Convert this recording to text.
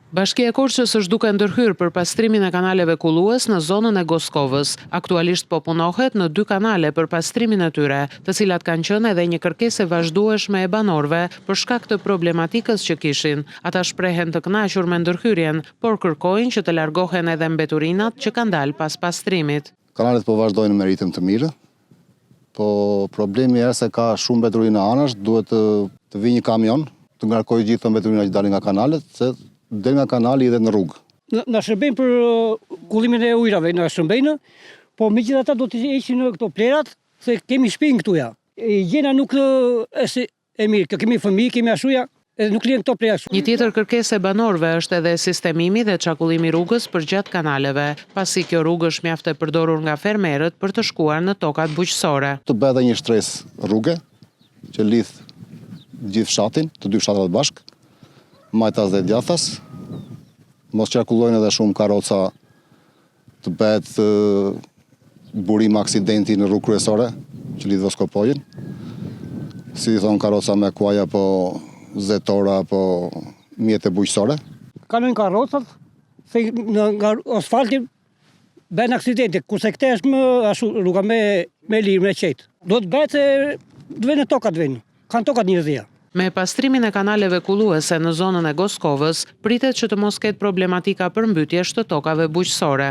Bashkia e Korçës është duke ndërhyrë për pastrimin e kanaleve kullues në zonën e Goskovës. Aktualisht po punohet në 2 kanale për pastrimin e tyre, të cilat kanë qenë edhe një kërkesë e vazhdueshme e banorëve për shkak të problematikës që kishin. Ata shprehen të kënaqur me ndërhyrjen, por kërkojnë që të largohen edhe mbeturinat që kanë dalë pas pastrimit. Kanalet po vazhdojnë me ritëm të mirë, po problemi është se ka shumë mbeturina anash, duhet të vijë një kamion të ngarkojë gjithë mbeturinat që dalin nga kanalet, se del nga kanali edhe në rrugë. Na shërbejnë për kullimin e ujrave, na shërbejnë, po megjithatë do të heqin këto plerat, se kemi shtëpi këtu ja. Gjena nuk është e mirë, kemi fëmijë, kemi ashuja, edhe nuk lihen këto plera. Një tjetër kërkesë e banorëve është edhe sistemimi dhe çakullimi rrugës për gjatë kanaleve, pasi kjo rrugë është mjaft e përdorur nga fermerët për të shkuar në tokat bujqësore. Të bëhet një shtresë rrugë që lidh gjithë fshatin, të 2 fshatat bashkë, Majtas dhe Djathas, mos qarkullojnë edhe shumë karroca, të bëhet burim aksidenti në rrugë kryesore, që lidh Voskopojin. Si i thonë karroca me kuaja, po zetora, po mjete bujqësore. Kalojnë karrocat, se nga asfalti bën aksidente, kurse këtë është ashtu rruga me lirë, me qetë. Do të bëhet se të vënë tokat vënë. Kanë tokat njerëzia. Me pastrimin e kanaleve kulluese në zonën e Goskovës, pritet që të mos ketë problematika përmbytjesh të tokave bujqësore.